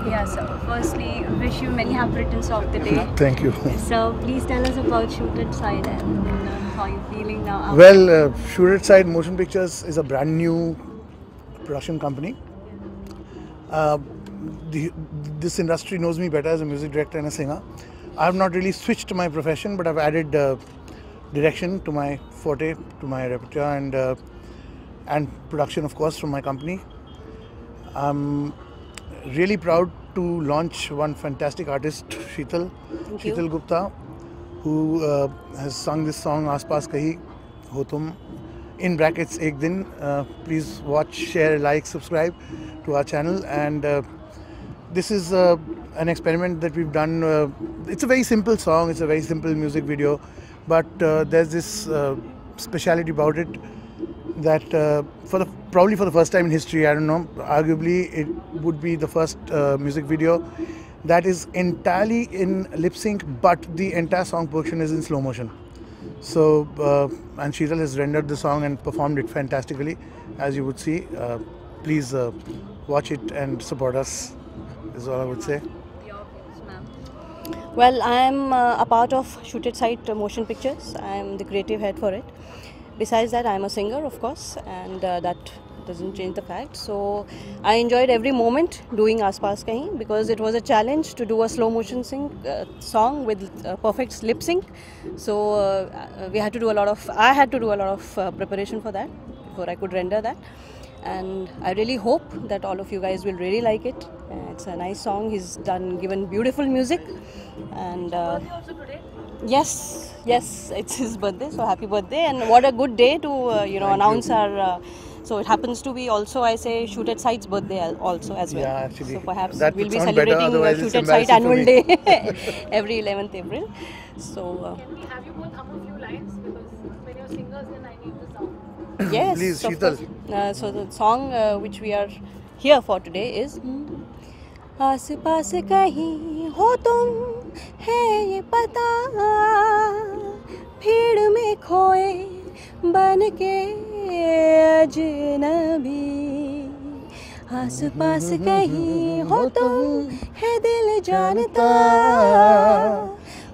Yeah, so firstly, wish you many happy returns of the day. Thank you. So please tell us about Shoot It Side and how you're feeling now. Well, Shoot It Side Motion Pictures is a brand new production company. Uh, this industry knows me better as a music director and a singer. I have not really switched my profession, but I've added direction to my forte, to my repertoire, and production, of course, from my company. I'm really proud to launch one fantastic artist, Sheetal Gupta, who has sung this song Aas Paas Kahi Ho Tum, in brackets Ek Din. Please watch, share, like, subscribe to our channel. And this is an experiment that we've done. It's a very simple song, it's a very simple music video, but there's this speciality about it that probably for the first time in history, I don't know, arguably it would be the first music video that is entirely in lip sync, but the entire song portion is in slow motion. So, and Sheetal has rendered the song and performed it fantastically, as you would see. Please watch it and support us, is all I would say. Your views, ma'am. Well, I am a part of Shoot It Side Motion Pictures. I am the creative head for it. Besides that, I am a singer, of course, and that doesn't change the fact. So I enjoyed every moment doing Aas Paas Kahi because it was a challenge to do a slow motion song with perfect lip sync. So I had to do a lot of preparation for that before I could render that. And I really hope that all of you guys will really like it. It's a nice song. He's given beautiful music, and yes, it's his birthday. So happy birthday! And what a good day to announce our. So it happens to be also, I say, Shoot It Side's birthday also as well. Yeah, actually. So perhaps That we'll would be sound better, celebrating otherwise Shoot it's It Side embarrassing for annual me. day every 11th April. So Can we have you both hum a few lines? Because when you're singers, then I need the sound. yes, Please, of Sheetal. course. So the song which we are here for today is आस पास कहीं हो तुम है ये पता भीड़ में खोए बन के अजनबी आस पास कहीं हो तुम है दिल जानता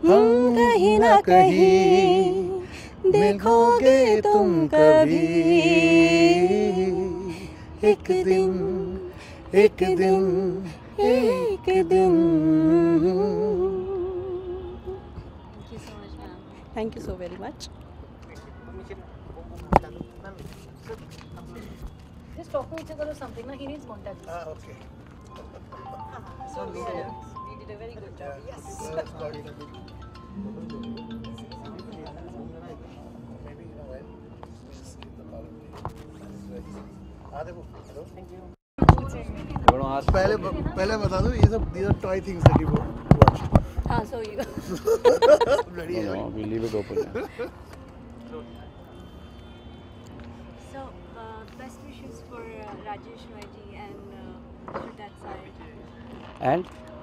कहीं ना कहीं देखोगे तुम कभी एक दिन एक दिन एक दिन Thank you so much, ma'am. Thank you so very much. Just talk to each other or something. Na? He needs contact. Okay. So we did a very good job. Yes. पहले बता दो, ये सब these are toy things that you watched. So you Bloody hell. No, we leave it open. So, best wishes for Rajesh Roy and Shoot That Side. And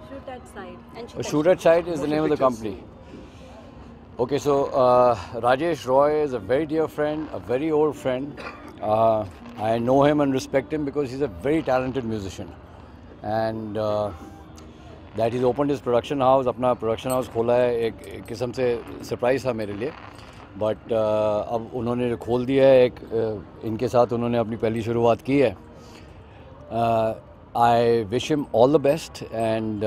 Shoot That Side. and Shoot It Side is the name of the company. Okay, so Rajesh Roy is a very dear friend, a very old friend. I know him and respect him because he's a very talented musician. And that he's opened his production house, अपना production house खोला है, एक किस्म से surprise था मेरे लिए. But अब उन्होंने खोल दिया है, इनके साथ उन्होंने अपनी पहली शुरुआत की है. I wish him all the best, and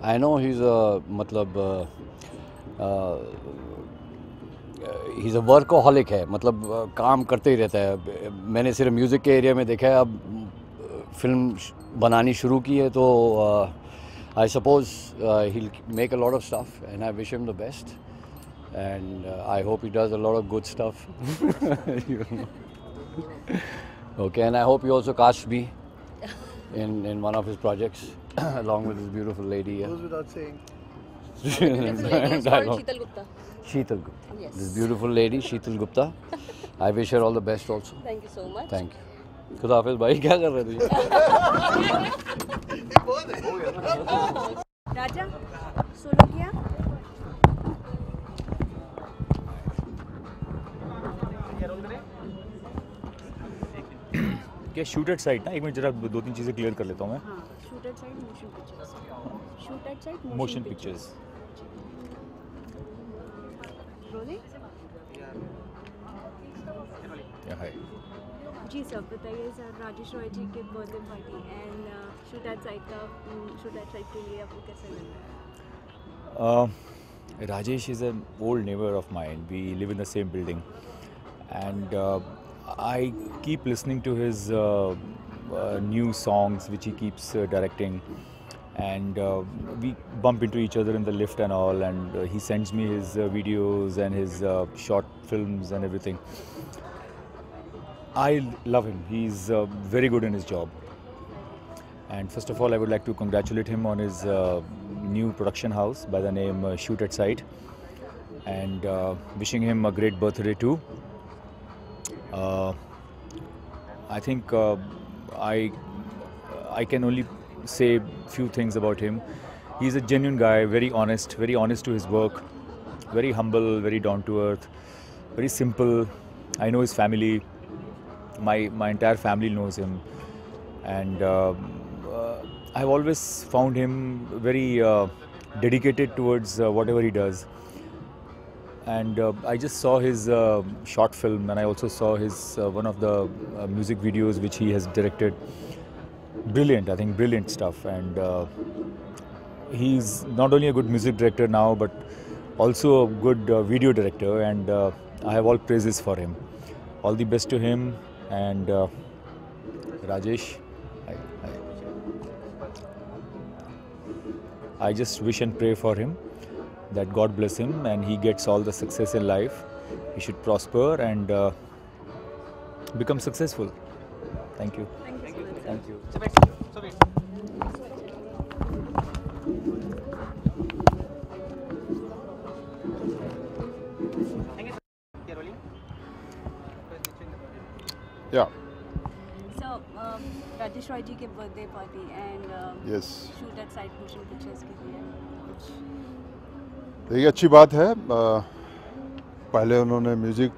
I know he's a he's a workaholic है, मतलब काम करते ही रहता है. मैंने सिर्फ म्यूज़िक के एरिया में देखा है, अब फिल्म बनानी शुरू की है, तो I suppose he'll make a lot of stuff, and I wish him the best, and I hope he does a lot of good stuff. You know. Okay, and I hope he also casts me in one of his projects along with this beautiful lady. Goes without saying. It's called Sheetal Gupta. Sheetal Gupta. Yes. This beautiful lady, Sheetal Gupta. I wish her all the best also. Thank you so much. Thank you. खुदा हाफिज भाई, क्या कर रहे थे? Raja, solo किया? ठीक है, shoot at site ना, एक मिनट जरा 2-3 चीज़ें क्लियर कर लेता हूँ मैं। हाँ, shoot at side motion pictures. Shoot at side motion pictures. Rolling. Hi. जी सर, बताइए सर, राजेश रॉय जी के birthday party and shoot at side के लिए आपको कैसा लग रहा है? Rajesh is an old neighbor of mine. We live in the same building, and I keep listening to his new songs which he keeps directing, and we bump into each other in the lift and all, and he sends me his videos and his short films and everything. I love him. He's very good in his job. And first of all, I would like to congratulate him on his new production house by the name Shoot at Sight, and wishing him a great birthday too. I think I can only say few things about him. He's a genuine guy, very honest to his work, very humble, very down to earth, very simple. I know his family. My entire family knows him, and I've always found him very dedicated towards whatever he does. And I just saw his short film, and I also saw his one of the music videos which he has directed. Brilliant, I think brilliant stuff. And he's not only a good music director now, but also a good video director, and I have all praises for him. All the best to him, and Rajesh, I just wish and pray for him that God bless him and he gets all the success in life. He should prosper and become successful. Thank you. Thank you. Yeah. So, Rajesh Roy ji के birthday party and Yes. Shoot at side motion pictures के लिए कुछ देखिए, अच्छी बात है। पहले उन्होंने म्यूज़िक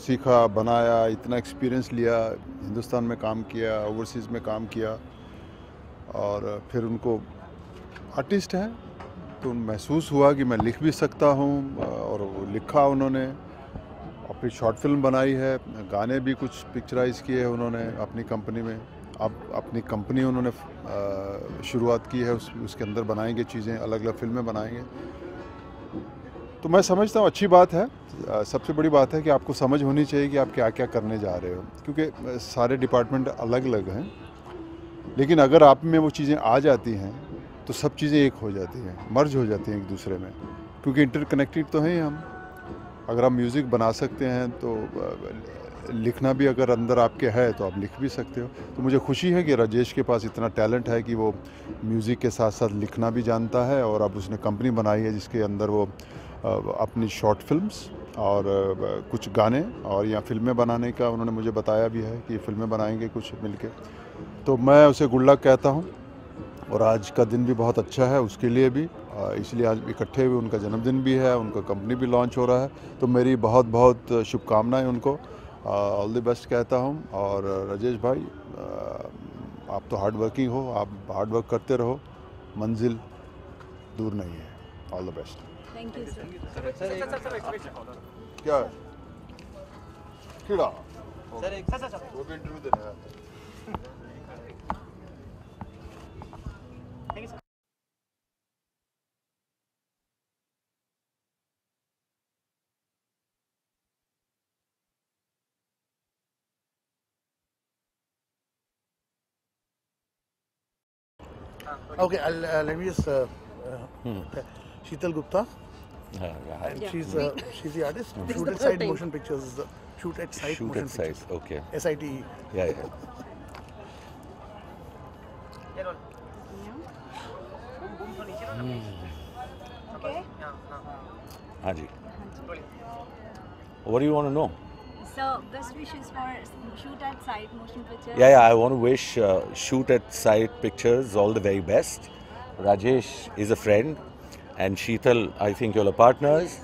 सीखा, बनाया, इतना एक्सपीरियंस लिया, हिंदुस्तान में काम किया, ओवरसीज़ में काम किया, और फिर उनको आर्टिस्ट हैं तो महसूस हुआ कि मैं लिख भी सकता हूँ, और वो लिखा उन्होंने, और फिर शॉर्ट फिल्म बनाई है, गाने भी कुछ पिक्चराइज़ किए हैं उन्होंने अपनी कंपनी में। अब अपनी कंपनी उन्होंने शुरुआत की है, उसके अंदर बनाएंगे चीज़ें, अलग अलग फिल्में बनाएंगे। तो मैं समझता हूँ अच्छी बात है। सबसे बड़ी बात है कि आपको समझ होनी चाहिए कि आप क्या क्या करने जा रहे हो, क्योंकि सारे डिपार्टमेंट अलग अलग हैं, लेकिन अगर आप में वो चीज़ें आ जाती हैं तो सब चीज़ें एक हो जाती हैं, मर्ज हो जाती हैं एक दूसरे में, क्योंकि इंटरकनेक्टेड तो हैं हम। अगर आप म्यूज़िक बना सकते हैं तो लिखना भी अगर अंदर आपके है तो आप लिख भी सकते हो। तो मुझे खुशी है कि राजेश के पास इतना टैलेंट है कि वो म्यूज़िक के साथ साथ लिखना भी जानता है, और अब उसने कंपनी बनाई है जिसके अंदर वो अपनी शॉर्ट फिल्म्स और कुछ गाने और या फिल्में बनाने का उन्होंने मुझे बताया भी है कि फिल्में बनाएंगे कुछ मिलके। तो मैं उसे गुड लक कहता हूँ, और आज का दिन भी बहुत अच्छा है उसके लिए भी, इसलिए आज इकट्ठे हुए, उनका जन्मदिन भी है, उनका कंपनी भी लॉन्च हो रहा है, तो मेरी बहुत बहुत शुभकामनाएं उनको, ऑल द बेस्ट कहता हूँ। और राजेश भाई, आप तो हार्ड वर्किंग हो, आप हार्ड वर्क करते रहो, मंजिल दूर नहीं है। All the best. Thank you sir. क्या है? कीड़ा वो भी इंटरव्यू देना है। Okay, let me just. Sheetal Gupta, and she's the artist. Shoot at Sight Motion Pictures is the Shoot at Sight Shoot Motion at Sight, Pictures. okay. SITE. Yeah, yeah. Okay. हाँ जी. What do you want to know? So, best wishes for Shoot at Sight Motion Pictures. Yeah, I want to wish Shoot at Sight Pictures all the very best. Rajesh is a friend, and Sheetal, I think you're partners.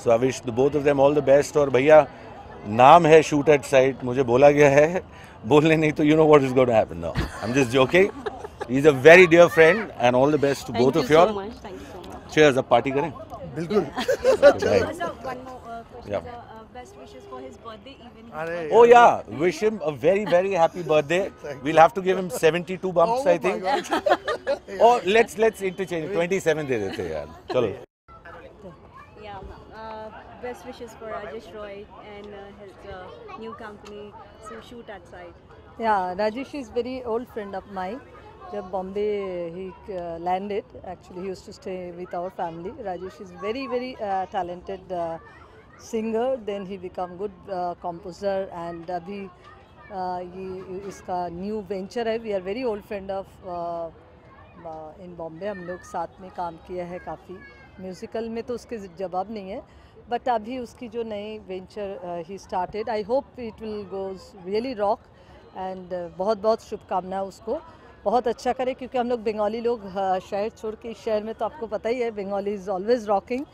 So I wish the both of them all the best. और भैया नाम है shoot at site, मुझे बोला गया है, बोलने नहीं तो you know what is going to happen now. I am just joking. He is a very dear friend and all the best to both of you all. Cheers, अब party करें। बिल्कुल। So one more question. Yeah. Best wishes for his birthday even. अरे Oh yeah, wish him a very happy birthday. We'll have to give him 72 bumps, Oh I think. Or let's interchange. 27 दे देते हैं यार, चलो। Yeah. Best wishes for Rajesh Roy and his new company, so Shoot at Sight. Yeah, Rajesh is very old friend of mine. जब Bombay he landed, actually he used to stay with our family. Rajesh is very talented singer. Then he become good composer and अभी ये इसका new venture है. We are very old friend of in Bombay. हम लोग साथ में काम किया है काफ़ी. म्यूज़िकल में तो उसके जवाब नहीं है, बट अभी उसकी जो नई venture he started, I hope it will goes really rock and बहुत शुभकामनाएं उसको, बहुत अच्छा करे, क्योंकि हम लोग बंगाली लोग शहर छोड़ के इस शहर में तो आपको पता ही है Bengali is always rocking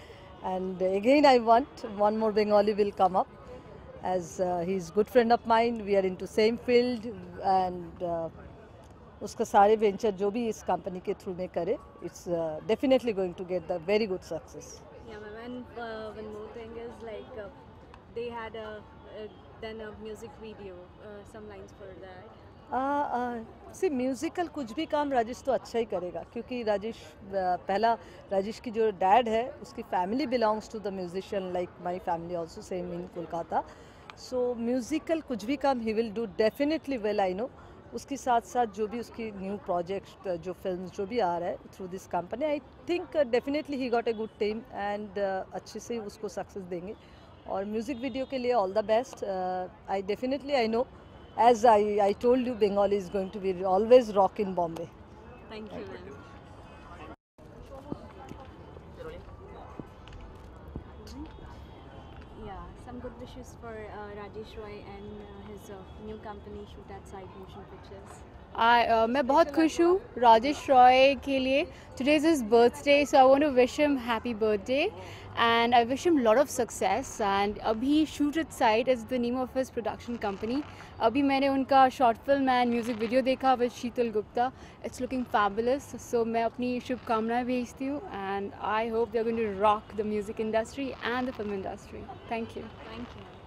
and again I want one more Bengali will come up as he is good friend of mind, we are into same field and उसका सारे वेंचर जो भी इस कंपनी के थ्रू में करे, it's definitely going to get the very good success. Yeah, ma'am. And one more thing is like they had done a music video, some lines for that. See musical कुछ भी काम राजेश तो अच्छा ही करेगा, क्योंकि राजेश पहला राजेश की जो डैड है उसकी family belongs to the musician like my family also same in Kolkata. So musical कुछ भी काम he will do definitely well, I know. उसके साथ साथ जो भी उसकी न्यू प्रोजेक्ट जो फिल्म जो भी आ रहा है through this company, I think definitely he got a good team and अच्छे से उसको सक्सेस देंगे. और म्यूज़िक वीडियो के लिए all the best. I definitely I know, as I told you, Bengali is going to be always rock in Bombay. Thank you, ma'am. Yeah, some good wishes for Rajesh Roy and his new company Shoot at Sight Motion Pictures. मैं बहुत खुश हूँ राजेश रॉय के लिए. Today is his birthday, so I want to wish him happy birthday and I wish him lot of success. And अभी shoot at site is the name of his production company. अभी मैंने उनका short film and music video देखा with Sheetal Gupta. It's looking fabulous. So मैं अपनी शुभकामनाएं भेजती हूँ and I hope they are going to rock the music industry and the film industry. Thank you. Thank you.